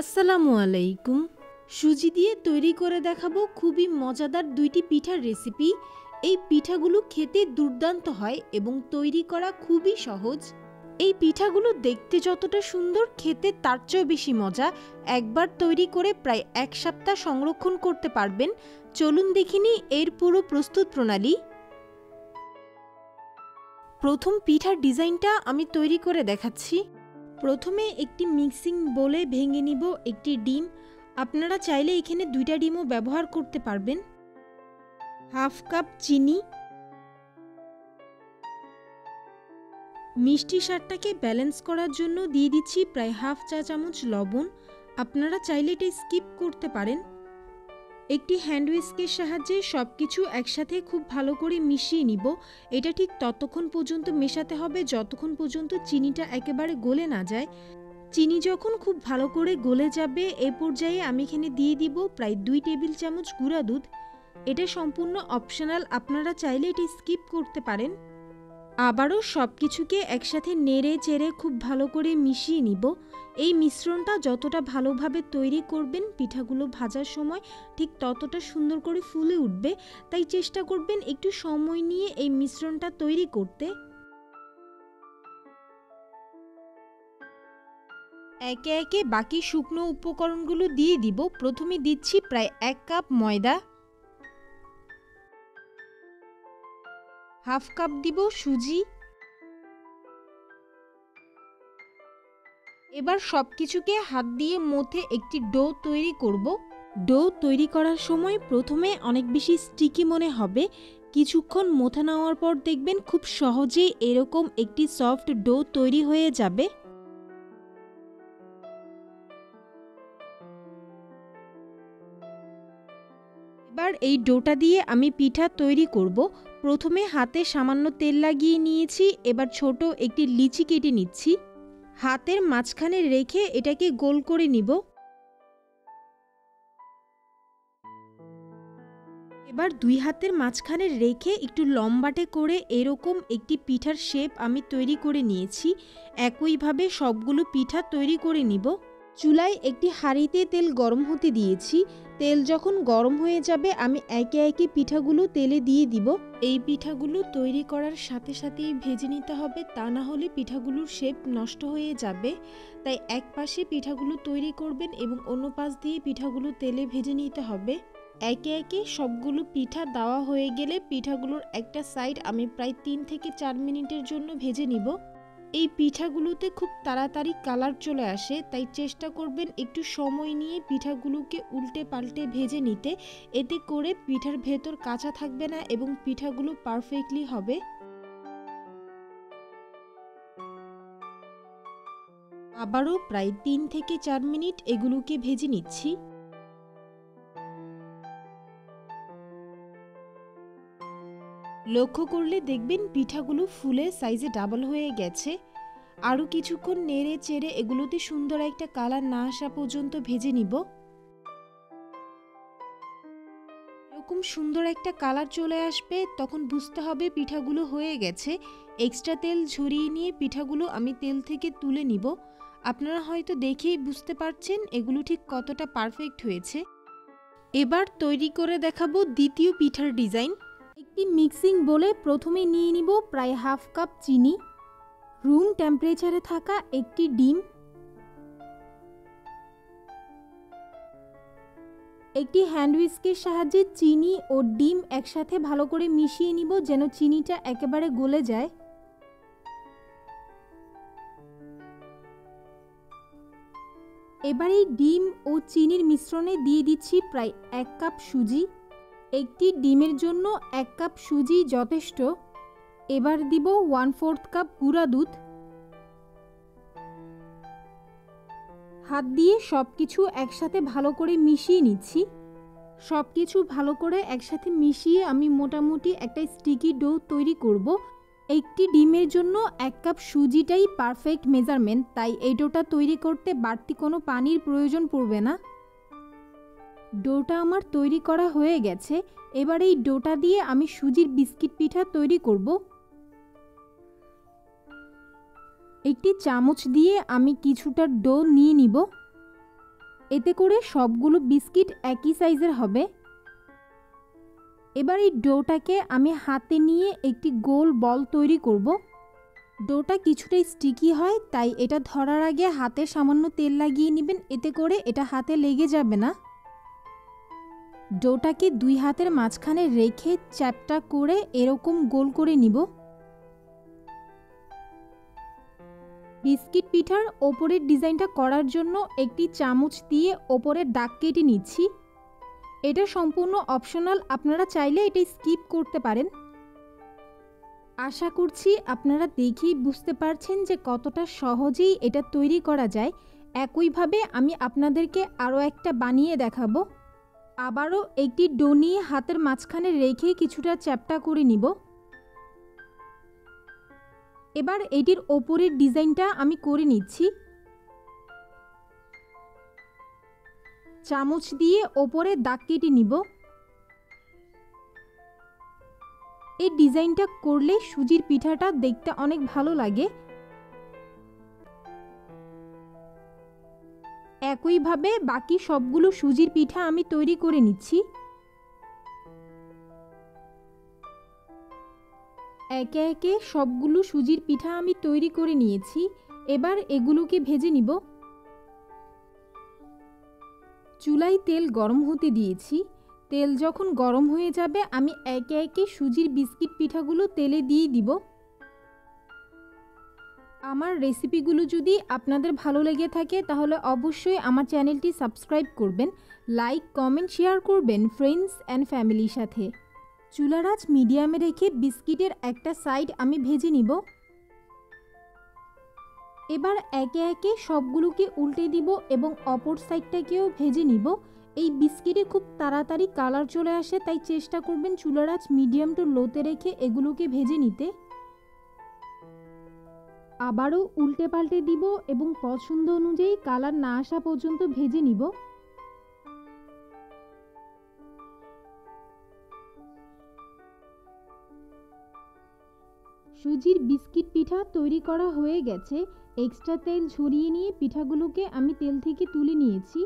আসসালামু আলাইকুম। সুজি দিয়ে তৈরি করে দেখাবো খুবই মজাদার দুইটি পিঠার রেসিপি। এই পিঠাগুলো খেতে দুর্দান্ত হয় এবং তৈরি করা খুবই সহজ। এই পিঠাগুলো দেখতে যতটা সুন্দর, খেতে তার চেয়েও বেশি মজা। একবার তৈরি করে প্রায় এক সপ্তাহ সংরক্ষণ করতে পারবেন। চলুন দেখিনি এর পুরো প্রস্তুত প্রণালী। প্রথম পিঠার ডিজাইনটা আমি তৈরি করে দেখাচ্ছি। প্রথমে একটি মিক্সিং বোলে ভেঙে নিব একটি ডিম। আপনারা চাইলে এখানে দুইটা ডিমও ব্যবহার করতে পারবেন। হাফ কাপ চিনি, মিষ্টি স্বাদটাকে ব্যালেন্স করার জন্য দিয়ে দিচ্ছি প্রায় হাফ চা চামচ লবণ। আপনারা চাইলে এটা স্কিপ করতে পারেন। একটি হ্যান্ড হুইস্কের সাহায্যে সব কিছু একসাথে খুব ভালো করে মিশিয়ে নিব। এটা ঠিক ততক্ষণ পর্যন্ত মেশাতে হবে যতক্ষণ পর্যন্ত চিনিটা একেবারে গলে না যায়। চিনি যখন খুব ভালো করে গলে যাবে এ পর্যায়ে আমি এখানে দিয়ে দিব প্রায় 2 টেবিল চামচ গুঁড়া দুধ। এটা সম্পূর্ণ অপশনাল, আপনারা চাইলে এটা স্কিপ করতে পারেন। আবারও সব কিছুকে একসাথে নেড়ে চেড়ে খুব ভালো করে মিশিয়ে নিব। এই মিশ্রণটা যতটা ভালোভাবে তৈরি করবেন পিঠাগুলো ভাজার সময় ঠিক ততটা সুন্দর করে ফুলে উঠবে। তাই চেষ্টা করবেন একটু সময় নিয়ে এই মিশ্রণটা তৈরি করতে। একে একে বাকি শুকনো উপকরণগুলো দিয়ে দিব। প্রথমে দিচ্ছি প্রায় 1 কাপ ময়দা, হাফ কাপ দিব সুজি। এবার সব কিছুকে হাত দিয়ে মথে একটি ডো তৈরি করব। ডো তৈরি করার সময় প্রথমে অনেক বেশি স্টিকি মনে হবে, কিছুক্ষণ মথে নেওয়ার পর দেখবেন খুব সহজেই এরকম একটি সফট ডো তৈরি হয়ে যাবে। এবার এই ডোটা দিয়ে আমি পিঠা তৈরি করব। প্রথমে হাতে সামান্য তেল লাগিয়ে নিয়েছি। এবার ছোট একটি লিচি কেটে নিচ্ছি। হাতের মাঝখানে রেখে এটাকে গোল করে নিব। এবার দুই হাতের মাঝখানে রেখে একটু লম্বাটে করে এরকম একটি পিঠার শেপ আমি তৈরি করে নিয়েছি। একইভাবে সবগুলো পিঠা তৈরি করে নিব। চুলায় একটি হাঁড়িতে তেল গরম হতে দিয়েছি। তেল যখন গরম হয়ে যাবে আমি একে একে পিঠাগুলো তেলে দিয়ে দিব। এই পিঠাগুলো তৈরি করার সাথে সাথেই ভেজে নিতে হবে, তা না হলে পিঠাগুলোর শেপ নষ্ট হয়ে যাবে। তাই এক পাশে পিঠাগুলো তৈরি করবেন এবং অন্য পাশ দিয়ে পিঠাগুলো তেলে ভেজে নিতে হবে। একে একে সবগুলো পিঠা দেওয়া হয়ে গেলে পিঠাগুলোর একটা সাইড আমি প্রায় 3 থেকে 4 মিনিটের জন্য ভেজে নিব। এই পিঠাগুলোতে খুব তাড়াতাড়ি কালার চলে আসে, তাই চেষ্টা করবেন একটু সময় নিয়ে পিঠাগুলোকে উল্টে পাল্টে ভেজে নিতে। এতে করে পিঠার ভেতর কাঁচা থাকবে না এবং পিঠাগুলো পারফেক্টলি হবে। আবারও প্রায় 3 থেকে 4 মিনিট এগুলোকে ভেজে নিচ্ছি। লক্ষ্য করলে দেখবেন পিঠাগুলো ফুলে সাইজে ডাবল হয়ে গেছে। আরও কিছুক্ষণ নেড়ে চেড়ে এগুলোতে সুন্দর একটা কালার না আসা পর্যন্ত ভেজে নিব। এরকম সুন্দর একটা কালার চলে আসবে তখন বুঝতে হবে পিঠাগুলো হয়ে গেছে। এক্সট্রা তেল ঝরিয়ে নিয়ে পিঠাগুলো আমি তেল থেকে তুলে নিব। আপনারা হয়তো দেখেই বুঝতে পারছেন এগুলো ঠিক কতটা পারফেক্ট হয়েছে। এবার তৈরি করে দেখাবো দ্বিতীয় পিঠার ডিজাইন। একটি মিক্সিং বোলে প্রথমে নিয়ে নিব প্রায় হাফ কাপ চিনি, রুম টেম্পারেচারে থাকা একটি ডিম, একটি হ্যান্ড হুইস্কের সাহায্যে চিনি ও ডিম একসাথে ভালো করে মিশিয়ে নিব যেন চিনিটা একেবারে গলে যায়। এবার এই ডিম ও চিনির মিশ্রণে দিয়ে দিচ্ছি প্রায় 1 কাপ সুজি। একটি ডিমের জন্য 1 কাপ সুজি যথেষ্ট। এবার দিব 1/4 কাপ গুঁড়া দুধ। হাত দিয়ে সব কিছু একসাথে ভালো করে মিশিয়ে নিচ্ছি। সব কিছু ভালো করে একসাথে মিশিয়ে আমি মোটামুটি একটা স্টিকি ডো তৈরি করব। একটি ডিমের জন্য 1 কাপ সুজিটাই পারফেক্ট মেজারমেন্ট, তাই এই ডোটা তৈরি করতে বাড়তি কোনো পানির প্রয়োজন পড়বে না। ডোটা আমার তৈরি করা হয়ে গেছে। এবার এই ডোটা দিয়ে আমি সুজির বিস্কিট পিঠা তৈরি করব। একটি চামচ দিয়ে আমি কিছুটা ডো নিয়ে নিব। এতে করে সবগুলো বিস্কিট একই সাইজের হবে। এবার এই ডোটাকে আমি হাতে নিয়ে একটি গোল বল তৈরি করব। ডোটা কিছুটা স্টিকি হয়, তাই এটা ধরার আগে হাতে সামান্য তেল লাগিয়ে নেবেন, এতে করে এটা হাতে লেগে যাবে না। ডোটাকে দুই হাতের মাঝখানে রেখে চ্যাপটা করে এরকম গোল করে নিব। বিস্কিট পিঠার ওপরের ডিজাইনটা করার জন্য একটি চামচ দিয়ে ওপরের দাগ কেটে নিচ্ছি। এটা সম্পূর্ণ অপশনাল, আপনারা চাইলে এটা স্কিপ করতে পারেন। আশা করছি আপনারা দেখেই বুঝতে পারছেন যে কতটা সহজেই এটা তৈরি করা যায়। একইভাবে আমি আপনাদেরকে আরও একটা বানিয়ে দেখাবো। আবারও একটি ডো নিয়ে হাতের মাঝখানে রেখে কিছুটা চ্যাপটা করে নিব। এবার এটির ওপরের ডিজাইনটা আমি করে নিচ্ছি। চামচ দিয়ে ওপরে দাগ কেটে নিব। এই ডিজাইনটা করলে সুজির পিঠাটা দেখতে অনেক ভালো লাগে। একইভাবে বাকি সবগুলো সুজির পিঠা আমি তৈরি করে নিচ্ছি। একে একে সবগুলো সুজির পিঠা আমি তৈরি করে নিয়েছি। এবার এগুলোকে ভেজে নিব। চুলায় তেল গরম হতে দিয়েছি। তেল যখন গরম হয়ে যাবে আমি একে একে সুজির বিস্কিট পিঠাগুলো তেলে দিয়ে দিব। আমার রেসিপিগুলো যদি আপনাদের ভালো লেগে থাকে তাহলে অবশ্যই আমার চ্যানেলটি সাবস্ক্রাইব করবেন, লাইক কমেন্ট শেয়ার করবেন ফ্রেন্ডস অ্যান্ড ফ্যামিলির সাথে। চুলার আঁচ মিডিয়ামে রেখে বিস্কিটের একটা সাইড আমি ভেজে নিব। এবার একে একে সবগুলোকে উল্টে দিব এবং অপর সাইডটাকেও ভেজে নিব। এই বিস্কিটে খুব তাড়াতাড়ি কালার চলে আসে, তাই চেষ্টা করবেন চুলার আঁচ মিডিয়াম টু লোতে রেখে এগুলোকে ভেজে নিতে। আবারও উল্টে পাল্টে দিব এবং পছন্দ অনুযায়ী কালার না আসা পর্যন্ত ভেজে নিব। সুজির বিস্কিট পিঠা তৈরি করা হয়ে গেছে। এক্সট্রা তেল ঝরিয়ে নিয়ে পিঠাগুলোকে আমি তেল থেকে তুলে নিয়েছি।